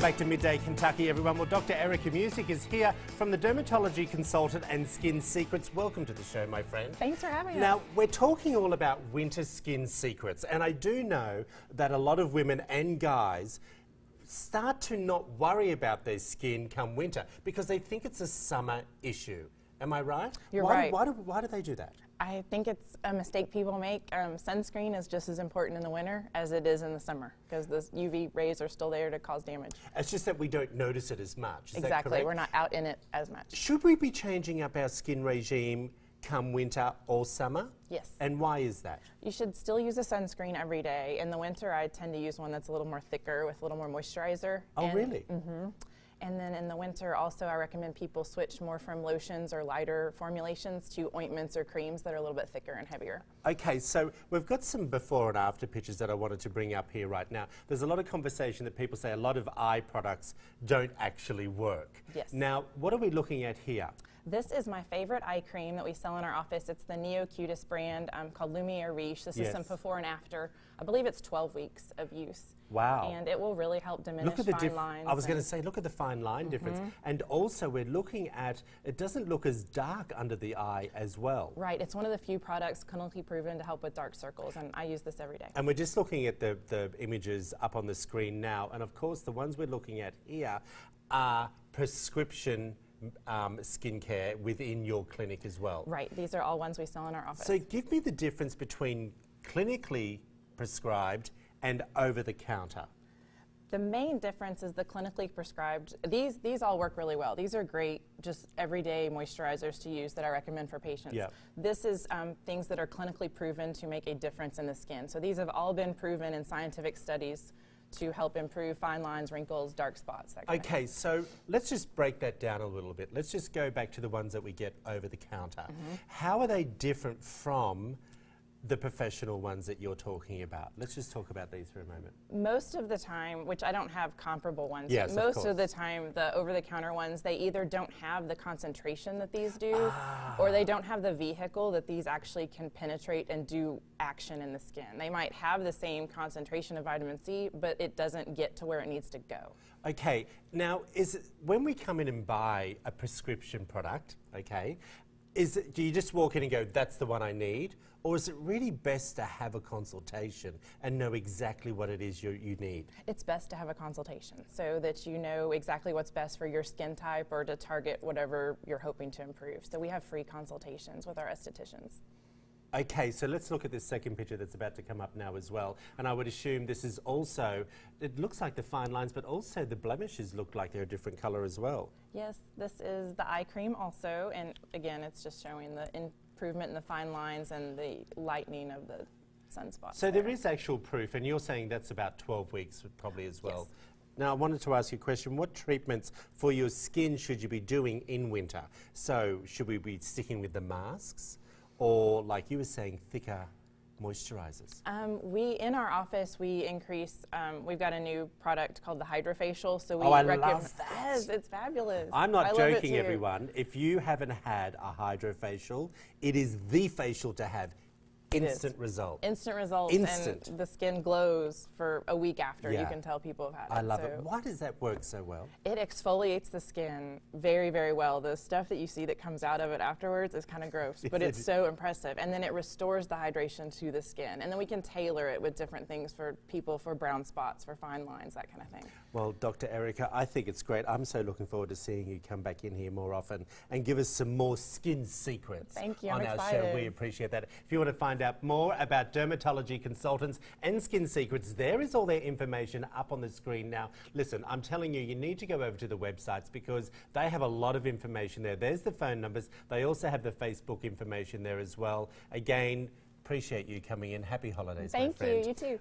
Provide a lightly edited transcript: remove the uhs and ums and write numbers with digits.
back to Midday Kentucky, everyone. Well, Dr. Erica Music is here from the Dermatology Consultant and Skin Secrets. Welcome to the show, my friend. Thanks for having us. Now, we're talking all about winter skin secrets, and I do know that a lot of women and guys start to not worry about their skin come winter because they think it's a summer issue. Am I right? You're right. Why do they do that? I think it's a mistake people make. Sunscreen is just as important in the winter as it is in the summer because the UV rays are still there to cause damage. It's just that we don't notice it as much. Is exactly. that correct? We're not out in it as much. Should we be changing up our skin regime come winter or summer? Yes. And why is that? You should still use a sunscreen every day. In the winter, I tend to use one that's a little more thicker with a little more moisturizer. Oh, really? Mm-hmm. And then in the winter, also, I recommend people switch more from lotions or lighter formulations to ointments or creams that are a little bit thicker and heavier. Okay, so we've got some before and after pictures that I wanted to bring up here right now. There's a lot of conversation that people say a lot of eye products don't actually work. Yes. Now, what are we looking at here? This is my favorite eye cream that we sell in our office. It's the Neo Cutest brand called Lumiere Riche. This is some before and after. I believe it's 12 weeks of use. Wow. And it will really help diminish fine lines. I was going to say, look at the fine line difference. And also we're looking at, it doesn't look as dark under the eye as well. Right. It's one of the few products clinically proven to help with dark circles, and I use this every day. And we're just looking at the images up on the screen now. And of course, the ones we're looking at here are prescription skincare within your clinic as well. Right. These are all ones we sell in our office. So give me the difference between clinically prescribed and over-the-counter. The main difference is the clinically prescribed. These all work really well. These are great, just everyday moisturizers to use that I recommend for patients. Yep. This is things that are clinically proven to make a difference in the skin. So these have all been proven in scientific studies to help improve fine lines, wrinkles, dark spots, that kind of thing. So let's just break that down a little bit. Let's just go back to the ones that we get over the counter. How are they different from the professional ones that you're talking about? Let's just talk about these for a moment. Most of the time, which I don't have comparable ones, yes, most of the time the over-the-counter ones, they either don't have the concentration that these do, or they don't have the vehicle that these actually can penetrate and do action in the skin. They might have the same concentration of vitamin C, but it doesn't get to where it needs to go. Okay, now when we come in and buy a prescription product, okay, do you just walk in and go, that's the one I need? Or is it really best to have a consultation and know exactly what it is you need? It's best to have a consultation so that you know exactly what's best for your skin type or to target whatever you're hoping to improve. So we have free consultations with our estheticians. Okay, so let's look at this second picture that's about to come up now as well. And I would assume this is also, it looks like the fine lines, but also the blemishes look like they're a different color as well. Yes, this is the eye cream also, and again, it's just showing the improvement in the fine lines and the lightening of the sunspots. So there is actual proof, and you're saying that's about 12 weeks probably as well. Yes. Now, I wanted to ask you a question. What treatments for your skin should you be doing in winter? So should we be sticking with the masks? Or, like you were saying, thicker moisturizers? In our office, we increase, we've got a new product called the Hydrofacial. So we I love that. Yes, it's fabulous. I'm not joking, everyone. If you haven't had a Hydrofacial, it is the facial to have. Instant result. Instant results. Instant. And the skin glows for a week after. You can tell people have had it. I love it. Why does that work so well? It exfoliates the skin very, very well. The stuff that you see that comes out of it afterwards is kind of gross, but it's so impressive. And then it restores the hydration to the skin. And then we can tailor it with different things for people, for brown spots, for fine lines, that kind of thing. Well, Dr. Erica, I think it's great. I'm so looking forward to seeing you come back in here more often and give us some more skin secrets. Thank you. On our show. We appreciate that. If you want to find out more about dermatology consultants and skin secrets, there is all their information up on the screen now. Listen, I'm telling you, you need to go over to the websites because they have a lot of information there. There's the phone numbers. They also have the Facebook information there as well. Again, appreciate you coming in. Happy holidays, my friend. Thank you. You too.